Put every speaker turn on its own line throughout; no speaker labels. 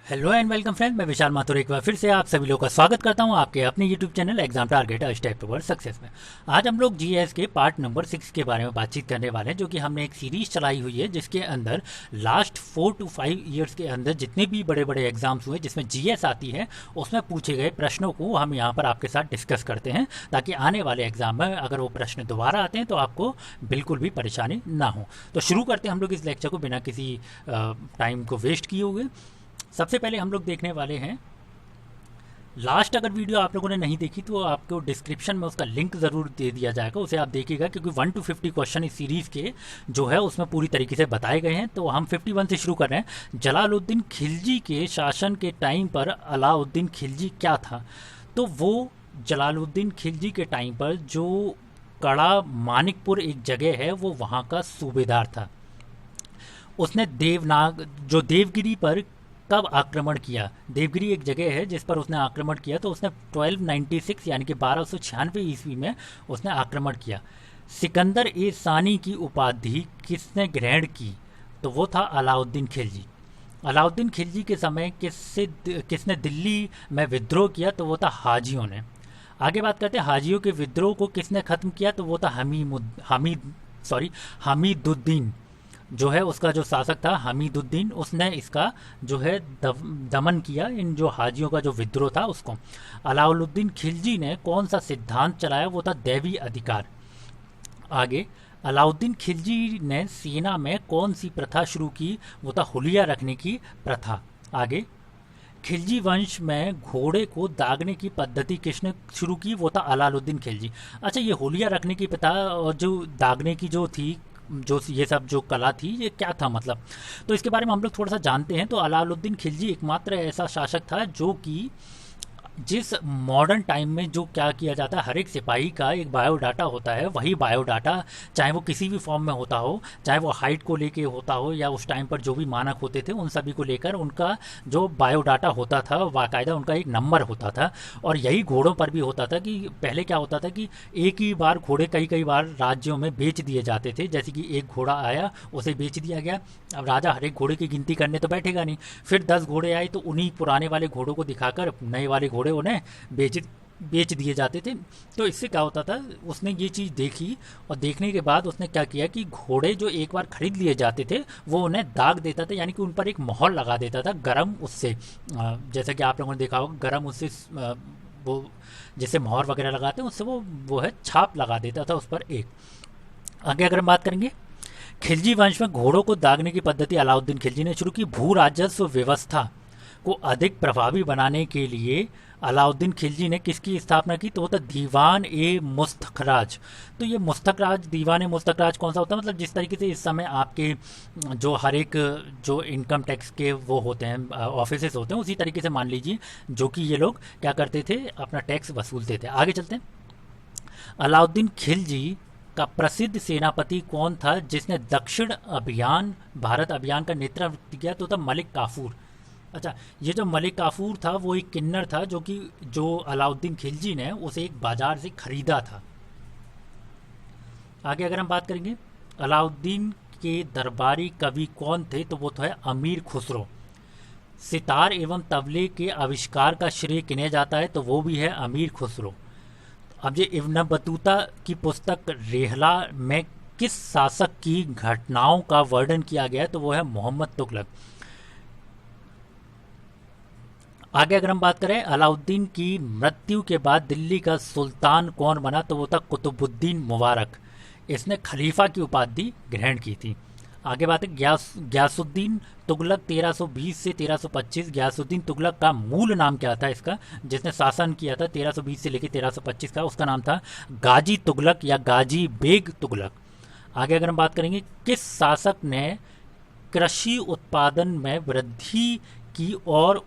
Hello and welcome friends, मैं विशाल माथुर एक बार फिर से आप सभी लोगों का स्वागत करता हूं आपके अपने YouTube channel exam target step toward success में। आज हम लोग जीएस के पार्ट नंबर 6 के बारे में बातचीत करने वाले हैं, जो कि हमने एक सीरीज चलाई हुई है जिसके अंदर लास्ट 4 to 5 ईयर्स के अंदर जितने भी बड़े बड़े एग्जाम्स हुए जिसमें जीएस आती है उसमें पूछे गए प्रश्नों को हम यहाँ पर आपके साथ डिस्कस करते हैं, ताकि आने वाले एग्जाम में अगर वो प्रश्न दोबारा आते हैं तो आपको बिल्कुल भी परेशानी ना हो। तो शुरू करते हैं हम लोग इस लेक्चर को बिना किसी टाइम को वेस्ट किए हुए। सबसे पहले हम लोग देखने वाले हैं, लास्ट अगर वीडियो आप लोगों ने नहीं देखी तो आपको डिस्क्रिप्शन में उसका लिंक ज़रूर दे दिया जाएगा, उसे आप देखिएगा, क्योंकि 1 to 50 क्वेश्चन इस सीरीज़ के जो है उसमें पूरी तरीके से बताए गए हैं। तो हम 51 से शुरू कर रहे हैं। जलालुद्दीन खिलजी के शासन के टाइम पर अलाउद्दीन खिलजी क्या था? तो वो जलालुद्दीन खिलजी के टाइम पर जो कड़ा मानिकपुर एक जगह है वो वहाँ का सूबेदार था। उसने देवगिरी पर कब आक्रमण किया? देवगिरी एक जगह है जिस पर उसने आक्रमण किया, तो उसने 1296 यानी कि 1296 ईस्वी में उसने आक्रमण किया। सिकंदर ए सानी की उपाधि किसने ग्रहण की? तो वो था अलाउद्दीन खिलजी। अलाउद्दीन खिलजी के समय किसने दिल्ली में विद्रोह किया? तो वो था हाजियों ने। आगे बात करते हैं, हाजियों के विद्रोह को किसने खत्म किया? तो वो था हमीदुद्दीन जो है, उसका जो शासक था हमीदुद्दीन, उसने इसका जो है दमन किया, इन जो हाजियों का जो विद्रोह था उसको। अलाउद्दीन खिलजी ने कौन सा सिद्धांत चलाया? वो था दैवी अधिकार। आगे, अलाउद्दीन खिलजी ने सेना में कौन सी प्रथा शुरू की? वो था हुलिया रखने की प्रथा। आगे, खिलजी वंश में घोड़े को दागने की पद्धति किसने शुरू की? वो था अलाउद्दीन खिलजी। अच्छा, ये हुलिया रखने की प्रथा और जो दागने की जो थी, जो ये सब जो कला थी, ये क्या था मतलब? तो इसके बारे में हम लोग थोड़ा सा जानते हैं। तो अलाउद्दीन खिलजी एकमात्र ऐसा शासक था जो कि जिस मॉडर्न टाइम में जो क्या किया जाता है, हर एक सिपाही का एक बायोडाटा होता है, वही बायोडाटा चाहे वो किसी भी फॉर्म में होता हो, चाहे वो हाइट को लेके होता हो या उस टाइम पर जो भी मानक होते थे उन सभी को लेकर उनका जो बायोडाटा होता था, बाकायदा उनका एक नंबर होता था। और यही घोड़ों पर भी होता था कि पहले क्या होता था कि एक ही बार घोड़े कई बार राज्यों में बेच दिए जाते थे। जैसे कि एक घोड़ा आया, उसे बेच दिया गया। अब राजा हर एक घोड़े की गिनती करने तो बैठेगा नहीं, फिर 10 घोड़े आए तो उन्हीं पुराने वाले घोड़ों को दिखाकर नए वाले घोड़े उन्हें बेच दिए जाते थे। तो इससे क्या होता था, उसने ये चीज़ देखी और देखने के बाद उसने क्या किया कि घोड़े जो एक बार खरीद लिए जाते थे वो उन्हें दाग देता था, यानी कि उन पर एक मोहर लगा देता था गरम उससे। जैसा कि आप लोगों ने देखा होगा, गरम उससे वो जैसे मोहर वगैरह लगाते हैं उससे वो है छाप लगा देता था उस पर एक। आगे अगर हम बात करेंगे, खिलजी वंश में घोड़ों को दागने की पद्धति अलाउद्दीन खिलजी ने शुरू की। भू राजस्व व्यवस्था को अधिक प्रभावी बनाने के लिए अलाउद्दीन खिलजी ने किसकी स्थापना की? तो वो था दीवान ए मुस्तखराज। तो ये मुस्तखराज, दीवान ए मुस्तखराज कौन सा होता है? मतलब जिस तरीके से इस समय आपके जो हर एक जो इनकम टैक्स के वो होते हैं ऑफिसेस होते हैं, उसी तरीके से मान लीजिए जो कि ये लोग क्या करते थे, अपना टैक्स वसूलते थे। आगे चलते हैं, अलाउद्दीन खिलजी का प्रसिद्ध सेनापति कौन था जिसने दक्षिण भारत अभियान का नेतृत्व किया? तो था मलिक काफूर। अच्छा, ये जो मलिक काफूर था वो एक किन्नर था जो अलाउद्दीन खिलजी ने उसे एक बाजार से खरीदा था। आगे अगर हम बात करेंगे, अलाउद्दीन के दरबारी कवि कौन थे? तो वो तो है अमीर खुसरो। सितार एवं तबले के आविष्कार का श्रेय किन्हें जाता है? तो वो भी है अमीर खुसरो। अब ये इब्न बतूता की पुस्तक रेहला में किस शासक की घटनाओं का वर्णन किया गया है? तो वो है मोहम्मद तुगलक। आगे अगर हम बात करें, अलाउद्दीन की मृत्यु के बाद दिल्ली का सुल्तान कौन बना? तो वो था कुतुबुद्दीन मुबारक। इसने खलीफा की उपाधि ग्रहण की थी। आगे बात है गयासुद्दीन तुगलक 1320 से 1325। गयासुद्दीन तुगलक का मूल नाम क्या था इसका, जिसने शासन किया था 1320 से लेकर 1325 का? उसका नाम था गाजी तुगलक या गाजी बेग तुगलक। आगे अगर हम बात करेंगे, किस शासक ने कृषि उत्पादन में वृद्धि की ओर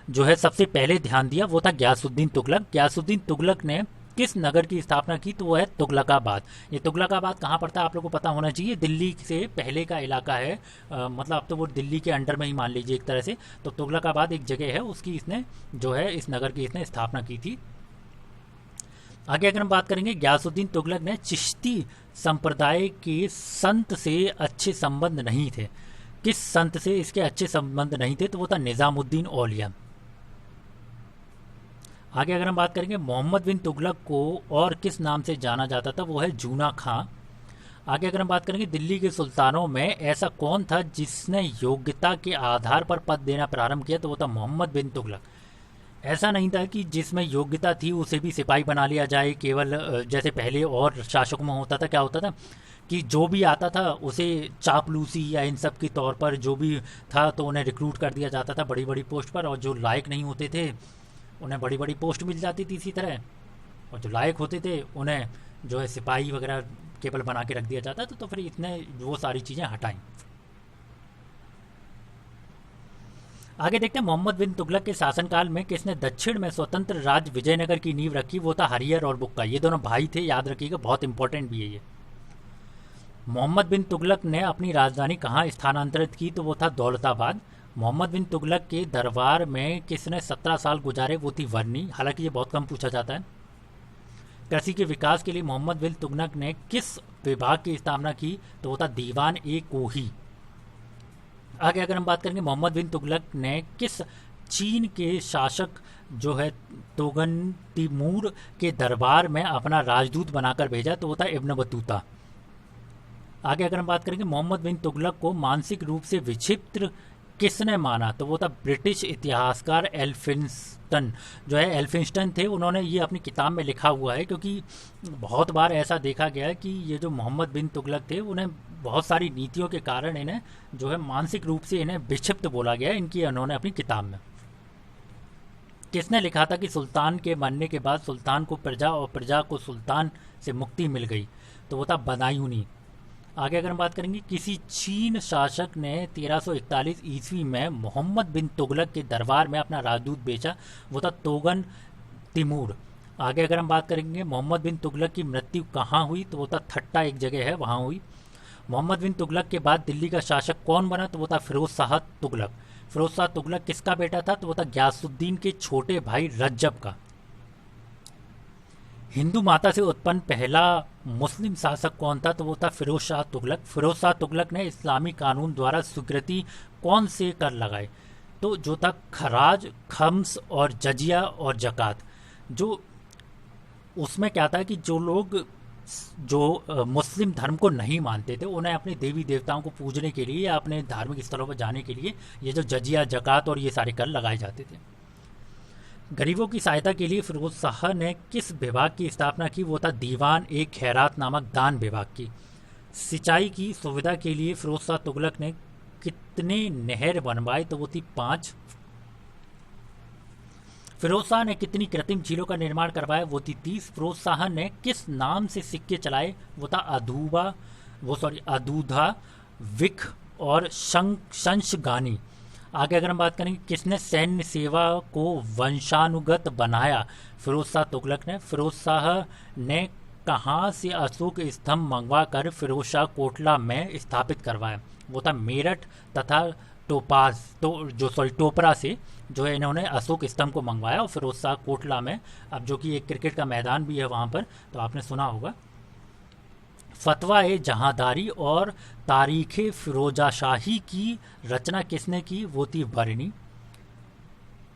जो है सबसे पहले ध्यान दिया? वो था गयासुद्दीन तुगलक। गयासुद्दीन तुगलक ने किस नगर की स्थापना की? तो वो है तुगलकाबाद। ये तुगलकाबाद कहाँ पड़ता है आप लोग को पता होना चाहिए, दिल्ली से पहले का इलाका है। मतलब अब तो वो दिल्ली के अंडर में ही मान लीजिए एक तरह से। तो तुगलकाबाद एक जगह है, उसकी इसने जो है इस नगर की इसने स्थापना की थी। आगे अगर हम बात करेंगे, गयासुद्दीन तुगलक ने चिश्ती संप्रदाय के संत से अच्छे संबंध नहीं थे। किस संत से इसके अच्छे संबंध नहीं थे? तो वो था निज़ामुद्दीन औलिया। आगे अगर हम बात करेंगे मोहम्मद बिन तुगलक को और किस नाम से जाना जाता था, वो है जूना खां। आगे अगर हम बात करेंगे दिल्ली के सुल्तानों में ऐसा कौन था जिसने योग्यता के आधार पर पद देना प्रारंभ किया? तो वो था मोहम्मद बिन तुगलक। ऐसा नहीं था कि जिसमें योग्यता थी उसे भी सिपाही बना लिया जाए केवल, जैसे पहले और शासकों में होता था। क्या होता था कि जो भी आता था उसे चापलूसी या इन सब के तौर पर जो भी था तो उन्हें रिक्रूट कर दिया जाता था बड़ी बड़ी पोस्ट पर, और जो लायक नहीं होते थे उन्हें बड़ी बड़ी पोस्ट मिल जाती थी इसी तरह, और जो लायक होते थे उन्हें जो है सिपाही वगैरह केवल बना के रख दिया जाता था। तो फिर इतने वो सारी चीज़ें हटाई। आगे देखते हैं मोहम्मद बिन तुगलक के शासनकाल में किसने दक्षिण में स्वतंत्र राज्य विजयनगर की नींव रखी? वो था हरियर और बुक्का। ये दोनों भाई थे, याद रखिएगा, बहुत इंपॉर्टेंट भी है ये। मोहम्मद बिन तुगलक ने अपनी राजधानी कहाँ स्थानांतरित की? तो वो था दौलताबाद। मोहम्मद बिन तुगलक के दरबार में किसने 17 साल गुजारे? वो थी वर्नी। हालांकि ये बहुत कम पूछा जाता है। कृषि के विकास के लिए मोहम्मद बिन तुगलक ने किस विभाग की स्थापना की? तो वो था दीवान ए कोही। आगे अगर हम बात करेंगे मोहम्मद बिन तुगलक ने किस चीन के शासक जो है तोगन तिमूर के दरबार में अपना राजदूत बनाकर भेजा? तो वो था इब्न बतूता। आगे अगर हम बात करेंगे मोहम्मद बिन तुगलक को मानसिक रूप से विक्षिप्त किसने माना? तो वो था ब्रिटिश इतिहासकार एल्फिंस्टन। जो है एल्फिंस्टन थे, उन्होंने ये अपनी किताब में लिखा हुआ है, क्योंकि बहुत बार ऐसा देखा गया है कि ये जो मोहम्मद बिन तुगलक थे उन्हें बहुत सारी नीतियों के कारण इन्हें जो है मानसिक रूप से इन्हें विक्षिप्त बोला गया, इनकी उन्होंने अपनी किताब में। किसने लिखा था कि सुल्तान के मरने के बाद सुल्तान को प्रजा और प्रजा को सुल्तान से मुक्ति मिल गई? तो वो था बदायूनी। आगे अगर हम बात करेंगे किसी चीन शासक ने 1341 ईस्वी में मोहम्मद बिन तुगलक के दरबार में अपना राजदूत भेजा? वो था तोगन तिमूर। आगे अगर हम बात करेंगे मोहम्मद बिन तुगलक की मृत्यु कहाँ हुई? तो वो था थट्टा एक जगह है, वहाँ हुई। मोहम्मद बिन तुगलक के बाद दिल्ली का शासक कौन बना? तो वो था फिरोज शाह तुगलक। फिरोज शाह तुगलक किसका बेटा था? तो वो था गयासुद्दीन के छोटे भाई रज्जब का। हिंदू माता से उत्पन्न पहला मुस्लिम शासक कौन था? तो वो था फिरोज शाह तुगलक। फिरोज शाह तुगलक ने इस्लामी कानून द्वारा स्वीकृति कौन से कर लगाए? तो जो था खराज, खम्स और जजिया और जक़ात। जो उसमें क्या था कि जो लोग जो मुस्लिम धर्म को नहीं मानते थे उन्हें अपने देवी देवताओं को पूजने के लिए या अपने धार्मिक स्थलों पर जाने के लिए ये जो जजिया, जक़ात और ये सारे कर लगाए जाते थे। गरीबों की सहायता के लिए फिरोज शाह ने किस विभाग की स्थापना की? वो था दीवान ए खैरात नामक दान विभाग की। सिंचाई की सुविधा के लिए फिरोज शाह तुगलक ने कितने नहर बनवाए? तो वो थी 5। फिरोज शाह ने कितनी कृत्रिम झीलों का निर्माण करवाया? वो थी 30। फिरोज शाह ने किस नाम से सिक्के चलाए? वो था अदूधा, विख और शंशगानी। आगे अगर हम बात करेंगे किसने सैन्य सेवा को वंशानुगत बनाया? फिरोज शाह तुगलक ने। फिरोज शाह ने कहाँ से अशोक स्तंभ मंगवा कर फिरोज शाह कोटला में स्थापित करवाया? वो था मेरठ तथा टोपरा से जो है इन्होंने अशोक स्तंभ को मंगवाया, और फिरोज शाह कोटला में, अब जो कि एक क्रिकेट का मैदान भी है वहाँ पर, तो आपने सुना होगा। फतवा ए जहांदारी और तारीख़ फिरोजाशाही की रचना किसने की? वो थी बरनी।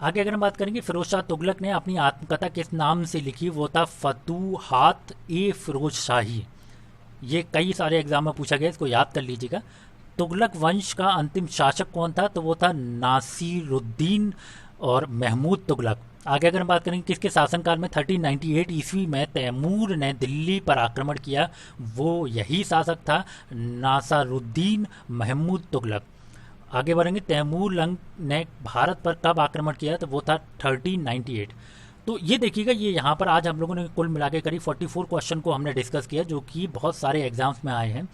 आगे अगर हम बात करेंगे फिरोज शाह तुगलक ने अपनी आत्मकथा किस नाम से लिखी? वो था फतूहात ए फिरोज शाही। ये कई सारे एग्जाम में पूछा गया, इसको याद कर लीजिएगा। तुगलक वंश का अंतिम शासक कौन था? तो वो था नासिरुद्दीन और महमूद तुगलक। आगे अगर हम बात करेंगे किसके शासनकाल में 1398 ईस्वी में तैमूर ने दिल्ली पर आक्रमण किया? वो यही शासक था नासिरुद्दीन महमूद तुगलक। आगे बढ़ेंगे तैमूर लंग ने भारत पर कब आक्रमण किया? तो वो था 1398। तो ये देखिएगा, ये यहाँ पर आज हम लोगों ने कुल मिला के करीब 44 क्वेश्चन को हमने डिस्कस किया, जो कि बहुत सारे एग्जाम्स में आए हैं।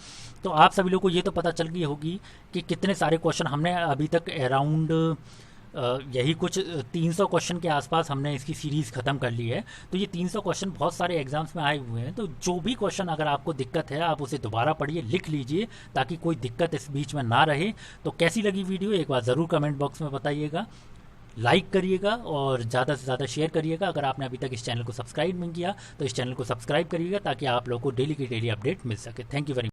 तो आप सभी लोगों को ये तो पता चल गई होगी कि कितने सारे क्वेश्चन हमने अभी तक अराउंड यही कुछ 300 क्वेश्चन के आसपास हमने इसकी सीरीज़ ख़त्म कर ली है। तो ये 300 क्वेश्चन बहुत सारे एग्जाम्स में आए हुए हैं। तो जो भी क्वेश्चन अगर आपको दिक्कत है आप उसे दोबारा पढ़िए, लिख लीजिए, ताकि कोई दिक्कत इस बीच में ना रहे। तो कैसी लगी वीडियो एक बार ज़रूर कमेंट बॉक्स में बताइएगा, लाइक करिएगा और ज़्यादा से ज़्यादा शेयर करिएगा। अगर आपने अभी तक इस चैनल को सब्सक्राइब नहीं किया तो इस चैनल को सब्सक्राइब करिएगा, ताकि आप लोगों को डेली की डेली अपडेट मिल सके। Thank you very much.